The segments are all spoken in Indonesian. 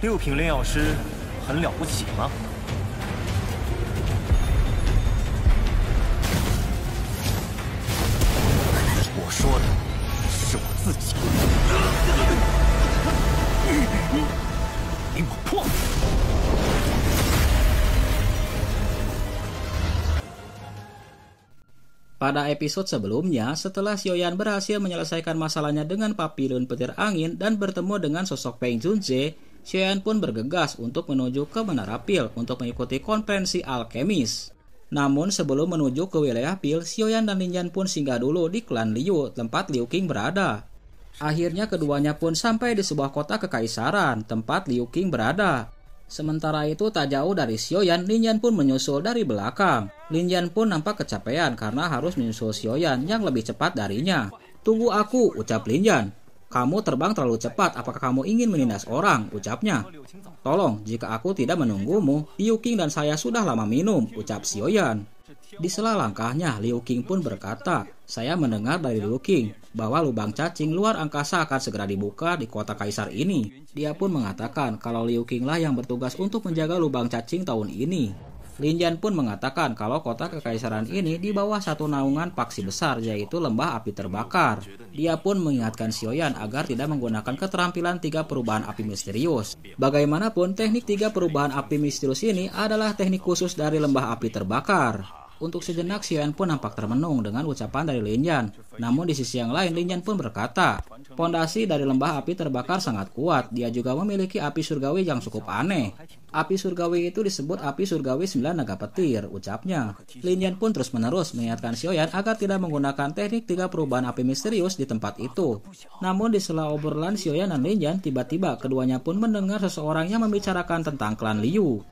6品炼药师很了不起吗？我说的是我自己。令我破！ Pada episode sebelumnya, setelah Xiaoyan berhasil menyelesaikan masalahnya dengan papilun petir angin dan bertemu dengan sosok Peng Junze, Xiaoyan pun bergegas untuk menuju ke Menara Pil untuk mengikuti konferensi alkemis. Namun sebelum menuju ke wilayah Pil, Xiaoyan dan Lin Yan pun singgah dulu di klan Liu, tempat Liu Qing berada. Akhirnya keduanya pun sampai di sebuah kota kekaisaran, tempat Liu Qing berada. Sementara itu tak jauh dari Xiaoyan, Lin Yan pun menyusul dari belakang. Lin Yan pun nampak kecapean karena harus menyusul Xiaoyan yang lebih cepat darinya. "Tunggu aku," ucap Lin Yan. "Kamu terbang terlalu cepat, apakah kamu ingin menindas orang?" ucapnya. "Tolong, jika aku tidak menunggumu, Liu Qing dan saya sudah lama minum," ucap Xiaoyan. Di sela langkahnya, Liu Qing pun berkata, "Saya mendengar dari Liu Qing bahwa lubang cacing luar angkasa akan segera dibuka di kota kaisar ini." Dia pun mengatakan kalau Liu Qing lah yang bertugas untuk menjaga lubang cacing tahun ini. Lin Yan pun mengatakan kalau kota kekaisaran ini di bawah satu naungan paksi besar, yaitu lembah api terbakar. Dia pun mengingatkan Xiaoyan agar tidak menggunakan keterampilan 3 perubahan api misterius. Bagaimanapun, teknik 3 perubahan api misterius ini adalah teknik khusus dari lembah api terbakar. Untuk sejenak, Xiaoyan pun nampak termenung dengan ucapan dari Lin Yan. Namun di sisi yang lain, Lin Yan pun berkata, "Pondasi dari lembah api terbakar sangat kuat. Dia juga memiliki api surgawi yang cukup aneh. Api surgawi itu disebut api surgawi 9 naga petir," ucapnya. Lin Yan pun terus-menerus mengingatkan Xiaoyan agar tidak menggunakan teknik 3 perubahan api misterius di tempat itu. Namun di sela obrolan Xiaoyan dan Lin Yan, tiba-tiba keduanya pun mendengar seseorang yang membicarakan tentang klan Liu.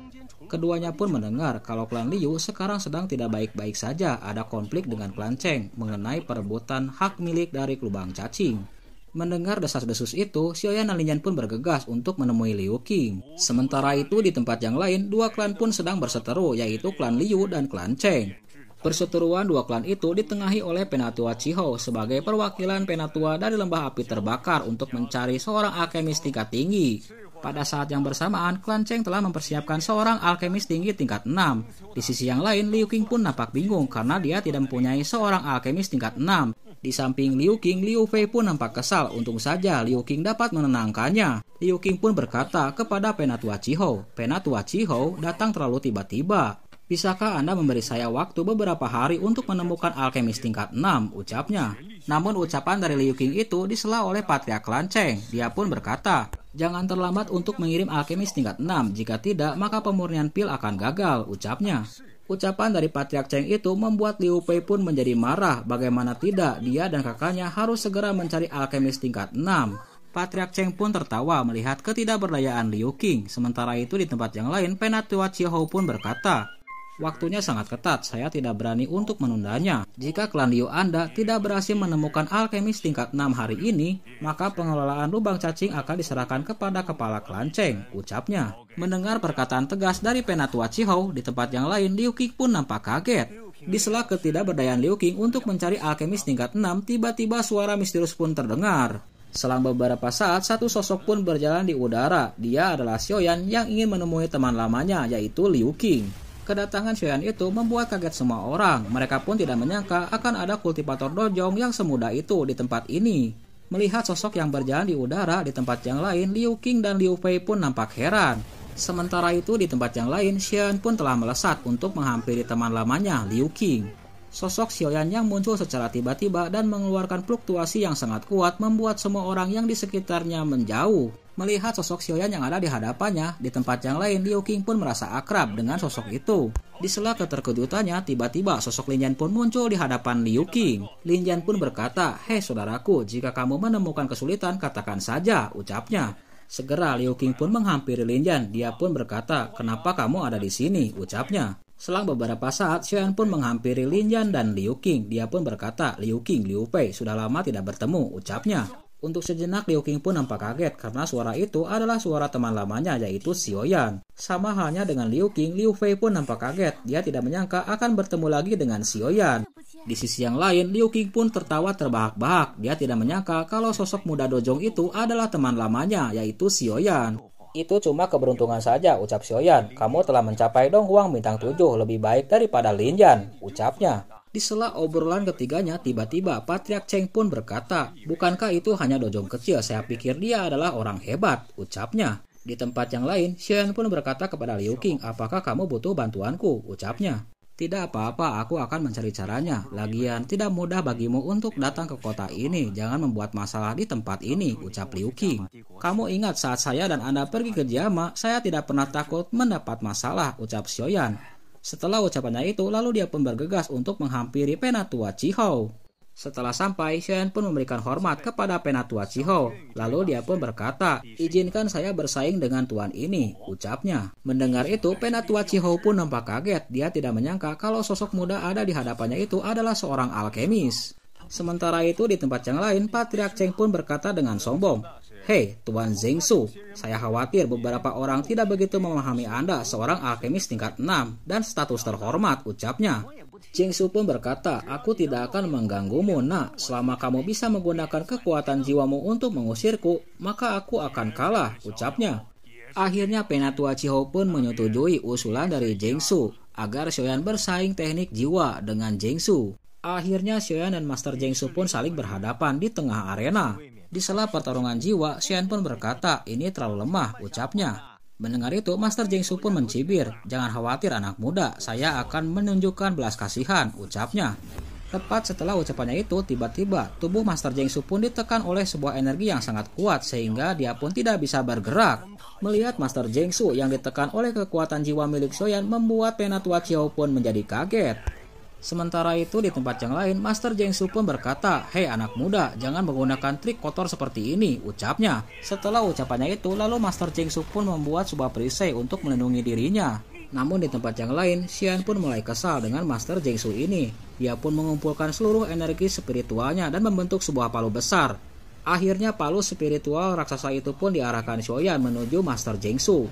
Keduanya pun mendengar kalau klan Liu sekarang sedang tidak baik-baik saja, ada konflik dengan klan Cheng mengenai perebutan hak milik dari lubang cacing. Mendengar desas-desus itu, Xiaoyan dan Lin Yan pun bergegas untuk menemui Liu Qing. Sementara itu di tempat yang lain, 2 klan pun sedang berseteru, yaitu klan Liu dan klan Cheng. Perseteruan 2 klan itu ditengahi oleh Penatua Qihou sebagai perwakilan penatua dari lembah api terbakar untuk mencari seorang alkemis tingkat tinggi. Pada saat yang bersamaan, klan Cheng telah mempersiapkan seorang alkemis tinggi tingkat 6. Di sisi yang lain, Liu Qing pun nampak bingung karena dia tidak mempunyai seorang alkemis tingkat 6. Di samping Liu Qing, Liu Fei pun nampak kesal. Untung saja Liu Qing dapat menenangkannya. Liu Qing pun berkata kepada Penatua Qihou, "Penatua Qihou datang terlalu tiba-tiba. Bisakah Anda memberi saya waktu beberapa hari untuk menemukan alkemis tingkat 6, ucapnya. Namun ucapan dari Liu Qing itu disela oleh patriark klan Cheng. Dia pun berkata, "Jangan terlambat untuk mengirim alkemis tingkat 6. Jika tidak, maka pemurnian pil akan gagal," ucapnya. Ucapan dari patriark Cheng itu membuat Liu Fei pun menjadi marah. Bagaimana tidak, dia dan kakaknya harus segera mencari alkemis tingkat 6. Patriark Cheng pun tertawa melihat ketidakberdayaan Liu Qing. Sementara itu di tempat yang lain, Penatua Qihou pun berkata, "Waktunya sangat ketat, saya tidak berani untuk menundanya. Jika klan Liu Anda tidak berhasil menemukan alkemis tingkat 6 hari ini, maka pengelolaan lubang cacing akan diserahkan kepada kepala klan Cheng," ucapnya. Mendengar perkataan tegas dari Penatua Qihou, di tempat yang lain Liu Qing pun nampak kaget. Di sela ketidakberdayaan Liu Qing untuk mencari alkemis tingkat 6, tiba-tiba suara misterius pun terdengar. Selang beberapa saat, satu sosok pun berjalan di udara. Dia adalah Xiaoyan yang ingin menemui teman lamanya, yaitu Liu Qing. Kedatangan Xiaoyan itu membuat kaget semua orang. Mereka pun tidak menyangka akan ada kultivator dojong yang semudah itu di tempat ini. Melihat sosok yang berjalan di udara di tempat yang lain, Liu Qing dan Liu Fei pun nampak heran. Sementara itu di tempat yang lain, Xiaoyan pun telah melesat untuk menghampiri teman lamanya, Liu Qing. Sosok Xiaoyan yang muncul secara tiba-tiba dan mengeluarkan fluktuasi yang sangat kuat membuat semua orang yang di sekitarnya menjauh. Melihat sosok Xiaoyan yang ada di hadapannya, di tempat yang lain Liu Qing pun merasa akrab dengan sosok itu. Di sela keterkejutannya, tiba-tiba sosok Lin Yan pun muncul di hadapan Liu Qing. Lin Yan pun berkata, "Hei saudaraku, jika kamu menemukan kesulitan, katakan saja," ucapnya. Segera Liu Qing pun menghampiri Lin Yan. Dia pun berkata, "Kenapa kamu ada di sini?" ucapnya. Selang beberapa saat, Xiaoyan pun menghampiri Lin Yan dan Liu Qing. Dia pun berkata, "Liu Qing, Liu Fei, sudah lama tidak bertemu," ucapnya. Untuk sejenak Liu Qing pun nampak kaget karena suara itu adalah suara teman lamanya, yaitu Xiaoyan. Sama halnya dengan Liu Qing, Liu Fei pun nampak kaget. Dia tidak menyangka akan bertemu lagi dengan Xiaoyan. Di sisi yang lain, Liu Qing pun tertawa terbahak-bahak. Dia tidak menyangka kalau sosok muda dojong itu adalah teman lamanya, yaitu Xiaoyan. Itu cuma keberuntungan saja, ucap Xiaoyan. Kamu telah mencapai Donghuang bintang 7, lebih baik daripada Lin Yan, ucapnya. Di sela obrolan ketiganya, tiba-tiba Patriark Cheng pun berkata, bukankah itu hanya dojong kecil, saya pikir dia adalah orang hebat, ucapnya. Di tempat yang lain, Xiaoyan pun berkata kepada Liu Qing, apakah kamu butuh bantuanku, ucapnya. Tidak apa-apa, aku akan mencari caranya. Lagian, tidak mudah bagimu untuk datang ke kota ini. Jangan membuat masalah di tempat ini, ucap Liu Qing. Kamu ingat saat saya dan Anda pergi ke Jiama, saya tidak pernah takut mendapat masalah, ucap Xiaoyan. Setelah ucapannya itu, lalu dia pun bergegas untuk menghampiri Penatua Qihou. Setelah sampai, Xiaoyan pun memberikan hormat kepada Penatua Qihou. Lalu dia pun berkata, izinkan saya bersaing dengan tuan ini, ucapnya. Mendengar itu, Penatua Qihou pun nampak kaget. Dia tidak menyangka kalau sosok muda ada di hadapannya itu adalah seorang alkemis. Sementara itu, di tempat yang lain, Patriark Cheng pun berkata dengan sombong, hei, Tuan Zheng Su, saya khawatir beberapa orang tidak begitu memahami Anda, seorang alkemis tingkat 6 dan status terhormat, ucapnya. Zheng Su pun berkata, aku tidak akan mengganggumu, nak. Selama kamu bisa menggunakan kekuatan jiwamu untuk mengusirku, maka aku akan kalah, ucapnya. Akhirnya Penatua Qihou pun menyetujui usulan dari Zheng Su agar Xiaoyan bersaing teknik jiwa dengan Zheng Su. Akhirnya Xiaoyan dan Master Zheng Su pun saling berhadapan di tengah arena. Di sela pertarungan jiwa, Xiaoyan pun berkata, ini terlalu lemah, ucapnya. Mendengar itu, Master Zheng Su pun mencibir. Jangan khawatir anak muda, saya akan menunjukkan belas kasihan, ucapnya. Tepat setelah ucapannya itu, tiba-tiba tubuh Master Zheng Su pun ditekan oleh sebuah energi yang sangat kuat sehingga dia pun tidak bisa bergerak. Melihat Master Zheng Su yang ditekan oleh kekuatan jiwa milik Xiaoyan membuat Penatua Qihou pun menjadi kaget. Sementara itu di tempat yang lain, Master Zheng Su pun berkata, hei anak muda, jangan menggunakan trik kotor seperti ini, ucapnya. Setelah ucapannya itu, lalu Master Zheng Su pun membuat sebuah perisai untuk melindungi dirinya. Namun di tempat yang lain, Xian pun mulai kesal dengan Master Zheng Su ini. Dia pun mengumpulkan seluruh energi spiritualnya dan membentuk sebuah palu besar. Akhirnya palu spiritual raksasa itu pun diarahkan Xiaoyan menuju Master Zheng Su.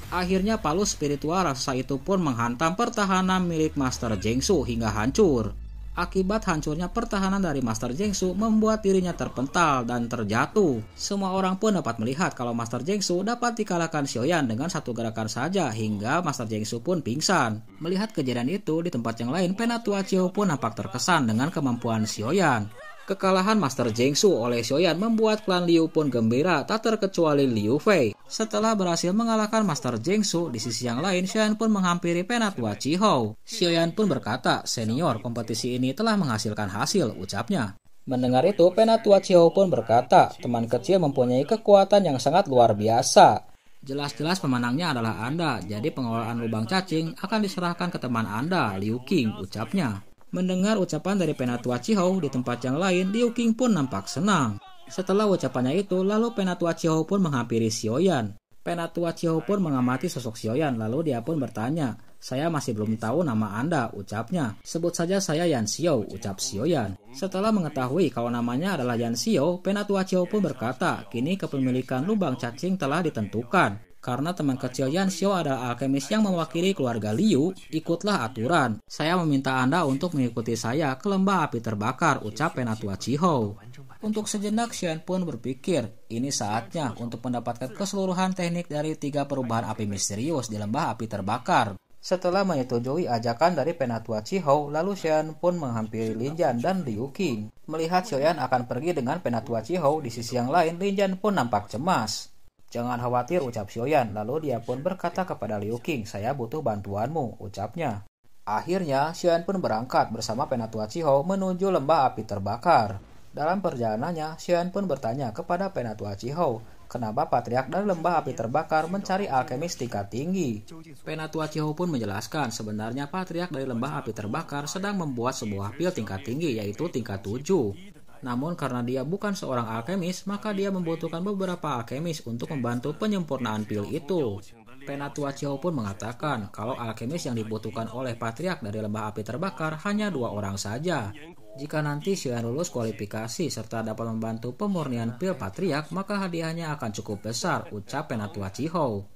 Akhirnya palu spiritual raksasa itu pun menghantam pertahanan milik Master Zheng Su hingga hancur. Akibat hancurnya pertahanan dari Master Zheng Su membuat dirinya terpental dan terjatuh. Semua orang pun dapat melihat kalau Master Zheng Su dapat dikalahkan Xiaoyan dengan satu gerakan saja hingga Master Zheng Su pun pingsan. Melihat kejadian itu di tempat yang lain, Penatua Qihou pun nampak terkesan dengan kemampuan Xiaoyan. Kekalahan Master Zheng Su oleh Xiaoyan membuat klan Liu pun gembira, tak terkecuali Liu Fei. Setelah berhasil mengalahkan Master Zheng Su, di sisi yang lain Xiaoyan pun menghampiri Penatua Qihou. Xiaoyan pun berkata, senior, kompetisi ini telah menghasilkan hasil, ucapnya. Mendengar itu, Penatua Qihou pun berkata, teman kecil mempunyai kekuatan yang sangat luar biasa. Jelas-jelas pemenangnya adalah Anda, jadi pengelolaan lubang cacing akan diserahkan ke teman Anda, Liu Qing, ucapnya. Mendengar ucapan dari Penatua Qihou di tempat yang lain, Liu Qing pun nampak senang. Setelah ucapannya itu, lalu Penatua Qihou pun menghampiri Xiaoyan. Penatua Qihou pun mengamati sosok Xiaoyan, lalu dia pun bertanya, saya masih belum tahu nama Anda, ucapnya. Sebut saja saya Yan Xiao, ucap Xiaoyan. Setelah mengetahui kalau namanya adalah Yan Xiao, Penatua Qihou pun berkata, kini kepemilikan lubang cacing telah ditentukan. Karena teman kecil Yan Xiao adalah alkemis yang mewakili keluarga Liu, ikutlah aturan. Saya meminta Anda untuk mengikuti saya ke lembah api terbakar, ucap Penatua Qihou. Untuk sejenak Xian pun berpikir, ini saatnya untuk mendapatkan keseluruhan teknik dari 3 perubahan api misterius di lembah api terbakar. Setelah menyetujui ajakan dari Penatua Qihou, lalu Xian pun menghampiri Lin Yan dan Liu Qing. Melihat Xiaoyan akan pergi dengan Penatua Qihou, di sisi yang lain Lin Yan pun nampak cemas. Jangan khawatir, ucap Xiaoyan. Lalu dia pun berkata kepada Liu Qing, saya butuh bantuanmu, ucapnya. Akhirnya, Xiaoyan pun berangkat bersama Penatua Qihou menuju lembah api terbakar. Dalam perjalanannya, Xiaoyan pun bertanya kepada Penatua Qihou, kenapa patriark dari lembah api terbakar mencari alkemis tingkat tinggi. Penatua Qihou pun menjelaskan, sebenarnya patriark dari lembah api terbakar sedang membuat sebuah pil tingkat tinggi, yaitu tingkat 7. Namun karena dia bukan seorang alkemis, maka dia membutuhkan beberapa alkemis untuk membantu penyempurnaan pil itu. Penatua Qihou pun mengatakan kalau alkemis yang dibutuhkan oleh patriark dari lembah api terbakar hanya 2 orang saja. Jika nanti Xiaoyan lulus kualifikasi serta dapat membantu pemurnian pil patriark, maka hadiahnya akan cukup besar, ucap Penatua Qihou.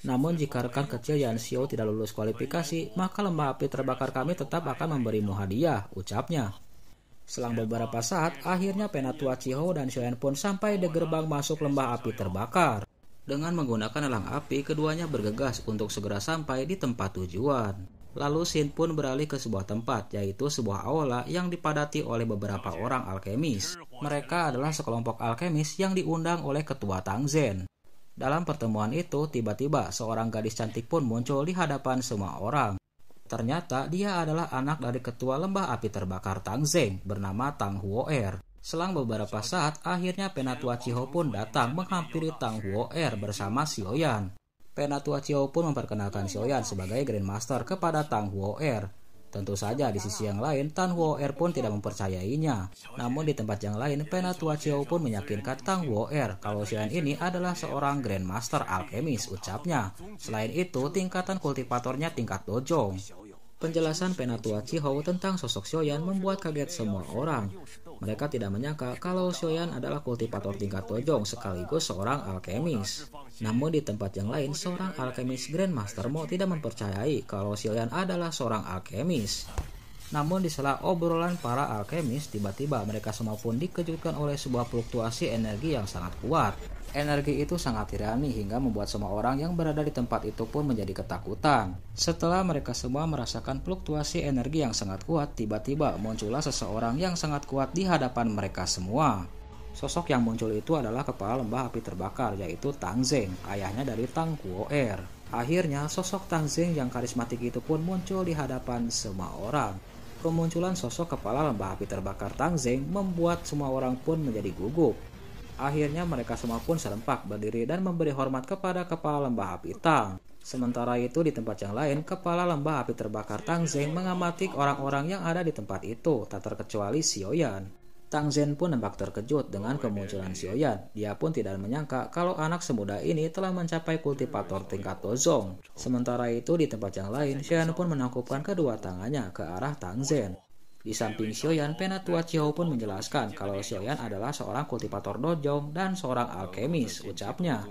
Namun jika rekan kecil Yan Xiao tidak lulus kualifikasi, maka lembah api terbakar kami tetap akan memberimu hadiah, ucapnya. Selang beberapa saat, akhirnya Penatua Qihou dan Xiaoyan pun sampai di gerbang masuk lembah api terbakar. Dengan menggunakan elang api, keduanya bergegas untuk segera sampai di tempat tujuan. Lalu Shin pun beralih ke sebuah tempat, yaitu sebuah aula yang dipadati oleh beberapa orang alkemis. Mereka adalah sekelompok alkemis yang diundang oleh ketua Tang Zhen. Dalam pertemuan itu, tiba-tiba seorang gadis cantik pun muncul di hadapan semua orang. Ternyata dia adalah anak dari ketua lembah api terbakar Tang Zhen bernama Tang Huo'er. Selang beberapa saat, akhirnya Penatua Chiho pun datang menghampiri Tang Huo'er bersama Xiaoyan. Penatua Chiho pun memperkenalkan Xiaoyan sebagai Grandmaster kepada Tang Huo'er. Tentu saja di sisi yang lain, Tang Huo'er pun tidak mempercayainya. Namun di tempat yang lain, Penatua Chiho pun meyakinkan Tang Huo'er kalau Xiaoyan ini adalah seorang Grandmaster alkemis, ucapnya. Selain itu, tingkatan kultivatornya tingkat dojong. Penjelasan Penatua Chiho tentang sosok Xiaoyan membuat kaget semua orang. Mereka tidak menyangka kalau Xiaoyan adalah kultivator tingkat dojong sekaligus seorang alkemis. Namun di tempat yang lain, seorang alkemis Grandmaster Mo tidak mempercayai kalau Xiaoyan adalah seorang alkemis. Namun di sela obrolan para alkemis, tiba-tiba mereka semua pun dikejutkan oleh sebuah fluktuasi energi yang sangat kuat. Energi itu sangat tirani hingga membuat semua orang yang berada di tempat itu pun menjadi ketakutan. Setelah mereka semua merasakan fluktuasi energi yang sangat kuat, tiba-tiba muncullah seseorang yang sangat kuat di hadapan mereka semua. Sosok yang muncul itu adalah kepala lembah api terbakar, yaitu Tang Zhen, ayahnya dari Tang Huo'er. Akhirnya sosok Tang Zhen yang karismatik itu pun muncul di hadapan semua orang. Kemunculan sosok kepala lembah api terbakar Tang Zhen membuat semua orang pun menjadi gugup. Akhirnya mereka semua pun serempak berdiri dan memberi hormat kepada kepala lembah api Tang. Sementara itu di tempat yang lain, kepala lembah api terbakar Tang Zhen mengamati orang-orang yang ada di tempat itu, tak terkecuali Xiaoyan. Tang Zhen pun nampak terkejut dengan kemunculan Xiaoyan. Dia pun tidak menyangka kalau anak semuda ini telah mencapai kultivator tingkat dojong. Sementara itu di tempat yang lain, Xiaoyan pun menangkupkan kedua tangannya ke arah Tang Zhen. Di samping Xiaoyan, Penatua Chiho pun menjelaskan kalau Xiaoyan adalah seorang kultivator dojong dan seorang alkemis, ucapnya.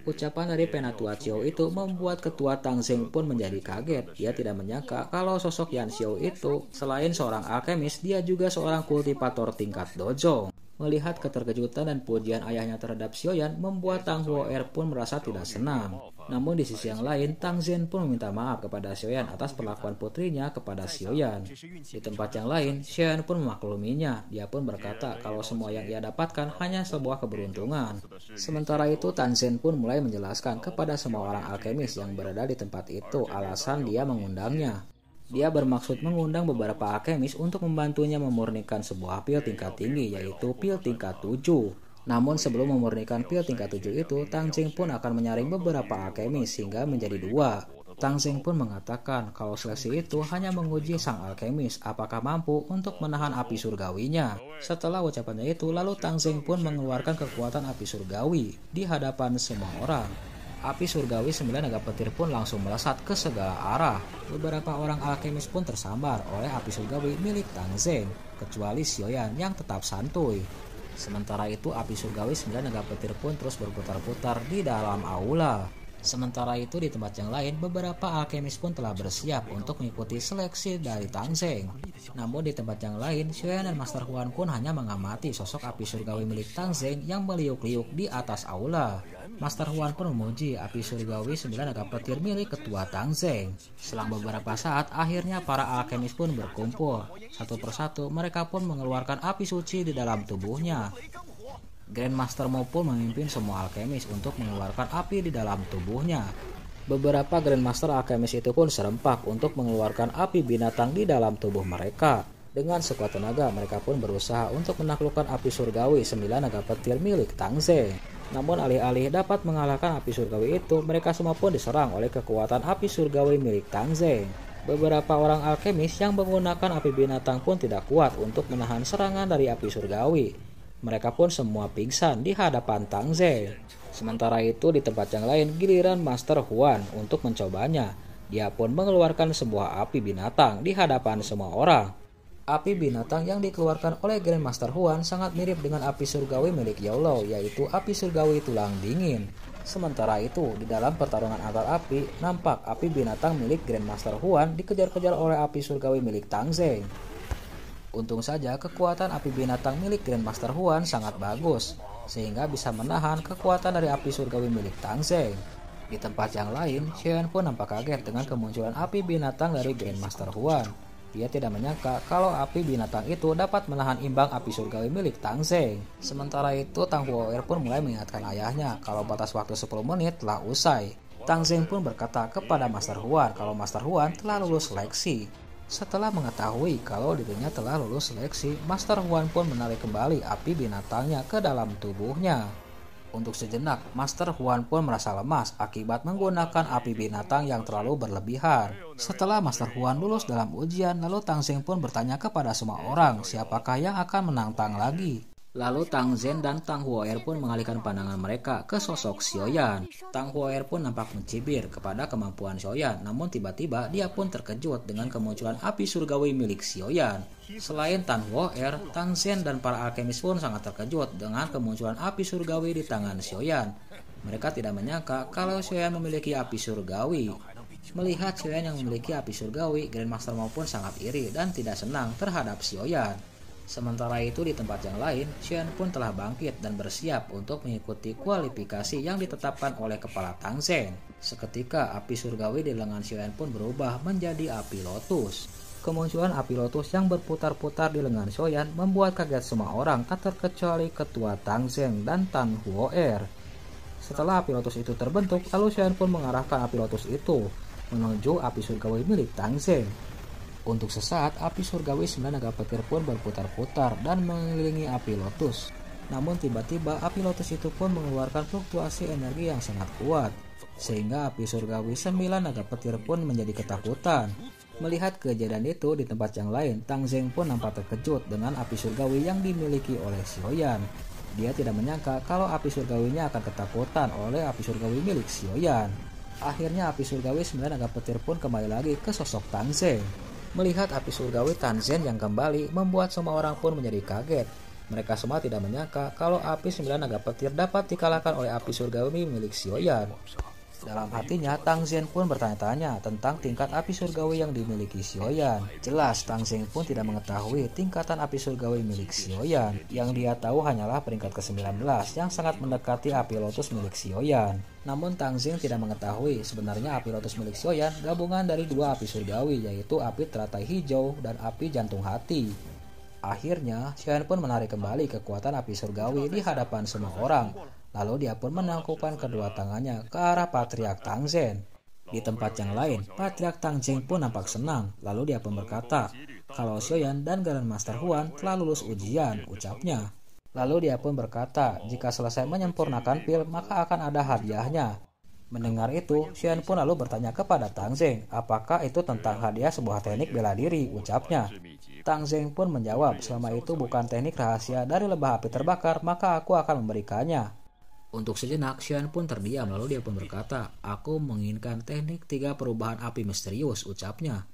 Ucapan dari Penatua Chiho itu membuat ketua Tang Zhen pun menjadi kaget. Dia tidak menyangka kalau sosok Yan Xiao itu selain seorang alkemis, dia juga seorang kultivator tingkat dojong. Melihat keterkejutan dan pujian ayahnya terhadap Xiaoyan membuat Tang Huo'er pun merasa tidak senang. Namun di sisi yang lain, Tang Zhen pun meminta maaf kepada Xiaoyan atas perlakuan putrinya kepada Xiaoyan. Di tempat yang lain, Xiaoyan pun memakluminya. Dia pun berkata kalau semua yang ia dapatkan hanya sebuah keberuntungan. Sementara itu, Tang Zhen pun mulai menjelaskan kepada semua orang alkemis yang berada di tempat itu alasan dia mengundangnya. Dia bermaksud mengundang beberapa alkemis untuk membantunya memurnikan sebuah pil tingkat tinggi, yaitu pil tingkat 7. Namun sebelum memurnikan pil tingkat 7 itu, Tang Zhen pun akan menyaring beberapa alkemis hingga menjadi 2. Tang Zhen pun mengatakan kalau seleksi itu hanya menguji sang alkemis apakah mampu untuk menahan api surgawinya. Setelah ucapannya itu, lalu Tang Zhen pun mengeluarkan kekuatan api surgawi di hadapan semua orang. Api surgawi 9 naga petir pun langsung melesat ke segala arah. Beberapa orang alkemis pun tersambar oleh api surgawi milik Tang Zhen, kecuali Xiaoyan yang tetap santuy. Sementara itu api surgawi 9 naga petir pun terus berputar-putar di dalam aula. Sementara itu di tempat yang lain, beberapa alkemis pun telah bersiap untuk mengikuti seleksi dari Tang Zhen. Namun di tempat yang lain, Xiaoyan dan Master Huan pun hanya mengamati sosok api surgawi milik Tang Zhen yang meliuk-liuk di atas aula. Master Huan pun memuji api surgawi 9 naga petir milik ketua Tang Zhen. Selang beberapa saat, akhirnya para alkemis pun berkumpul. Satu persatu mereka pun mengeluarkan api suci di dalam tubuhnya. Grandmaster Mo pun memimpin semua alkemis untuk mengeluarkan api di dalam tubuhnya. Beberapa Grandmaster alkemis itu pun serempak untuk mengeluarkan api binatang di dalam tubuh mereka. Dengan sekuat tenaga, mereka pun berusaha untuk menaklukkan api surgawi 9 naga petir milik Tang Zhen. Namun alih-alih dapat mengalahkan api surgawi itu, mereka semua pun diserang oleh kekuatan api surgawi milik Tang Zhen. Beberapa orang alkemis yang menggunakan api binatang pun tidak kuat untuk menahan serangan dari api surgawi. Mereka pun semua pingsan di hadapan Tang Zhen. Sementara itu di tempat yang lain, giliran Master Huan untuk mencobanya. Dia pun mengeluarkan sebuah api binatang di hadapan semua orang. Api binatang yang dikeluarkan oleh Grandmaster Huan sangat mirip dengan api surgawi milik Yao Lao, yaitu api surgawi tulang dingin. Sementara itu, di dalam pertarungan antar api, nampak api binatang milik Grandmaster Huan dikejar-kejar oleh api surgawi milik Tang Zhen. Untung saja kekuatan api binatang milik Grandmaster Huan sangat bagus. sehingga bisa menahan kekuatan dari api surgawi milik Tang Zheng. Di tempat yang lain, Xiaoyan pun nampak kaget dengan kemunculan api binatang dari Grandmaster Huan. Dia tidak menyangka kalau api binatang itu dapat menahan imbang api surgawi milik Tang Zheng. Sementara itu, Tang Huo'er pun mulai mengingatkan ayahnya kalau batas waktu 10 menit telah usai. Tang Zheng pun berkata kepada Master Huan kalau Master Huan telah lulus seleksi. Setelah mengetahui kalau dirinya telah lulus seleksi, Master Huan pun menarik kembali api binatangnya ke dalam tubuhnya. Untuk sejenak, Master Huan pun merasa lemas akibat menggunakan api binatang yang terlalu berlebihan. Setelah Master Huan lulus dalam ujian, lalu Tang Zheng pun bertanya kepada semua orang siapakah yang akan menantang lagi. Lalu Tang Zheng dan Tang Huo'er pun mengalihkan pandangan mereka ke sosok Xiaoyan. Tang Huo'er pun nampak mencibir kepada kemampuan Xiaoyan, namun tiba-tiba dia pun terkejut dengan kemunculan api surgawi milik Xiaoyan. Selain Tang Huo'er, Tang Zheng dan para alkemis pun sangat terkejut dengan kemunculan api surgawi di tangan Xiaoyan. Mereka tidak menyangka kalau Xiaoyan memiliki api surgawi. Melihat Xiaoyan yang memiliki api surgawi, Grandmaster Mao pun sangat iri dan tidak senang terhadap Xiaoyan. Sementara itu di tempat yang lain, Xiaoyan pun telah bangkit dan bersiap untuk mengikuti kualifikasi yang ditetapkan oleh kepala Tang Zheng. Seketika api surgawi di lengan Xiaoyan pun berubah menjadi api lotus. Kemunculan api lotus yang berputar-putar di lengan Xiaoyan membuat kaget semua orang tak terkecuali ketua Tang Zheng dan Tang Huo'er. Setelah api lotus itu terbentuk, lalu Xiaoyan pun mengarahkan api lotus itu menuju api surgawi milik Tang Zheng. Untuk sesaat, api surgawi 9 naga petir pun berputar-putar dan mengelilingi api lotus. Namun tiba-tiba api lotus itu pun mengeluarkan fluktuasi energi yang sangat kuat, sehingga api surgawi 9 naga petir pun menjadi ketakutan. Melihat kejadian itu di tempat yang lain, Tang Zheng pun nampak terkejut dengan api surgawi yang dimiliki oleh Xiaoyan. Dia tidak menyangka kalau api surgawinya akan ketakutan oleh api surgawi milik Xiaoyan. Akhirnya api surgawi 9 naga petir pun kembali lagi ke sosok Tang Zheng. Melihat api surgawi Tang Zheng yang kembali membuat semua orang pun menjadi kaget. Mereka semua tidak menyangka kalau api 9 naga petir dapat dikalahkan oleh api surgawi milik Xiaoyan. Dalam hatinya, Tang Zheng pun bertanya-tanya tentang tingkat api surgawi yang dimiliki Xiaoyan. Jelas, Tang Zheng pun tidak mengetahui tingkatan api surgawi milik Xiaoyan. Yang dia tahu hanyalah peringkat ke-19 yang sangat mendekati api lotus milik Xiaoyan. Namun Tang Zheng tidak mengetahui sebenarnya api lotus milik Xiaoyan gabungan dari dua api surgawi, yaitu api teratai hijau dan api jantung hati. Akhirnya, Xiaoyan pun menarik kembali kekuatan api surgawi di hadapan semua orang. Lalu dia pun menangkupkan kedua tangannya ke arah Patriark Tang Zheng. Di tempat yang lain, Patriark Tang Zheng pun nampak senang. Lalu dia pun berkata, kalau Xiaoyan dan Grandmaster Huan telah lulus ujian, ucapnya. Lalu dia pun berkata, jika selesai menyempurnakan pil, maka akan ada hadiahnya. Mendengar itu, Xiaoyan pun lalu bertanya kepada Tang Zheng, apakah itu tentang hadiah sebuah teknik bela diri, ucapnya. Tang Zheng pun menjawab, selama itu bukan teknik rahasia dari lebah api terbakar, maka aku akan memberikannya. Untuk sejenak, Xiaoyan pun terdiam, lalu dia pun berkata, aku menginginkan teknik 3 perubahan api misterius, ucapnya.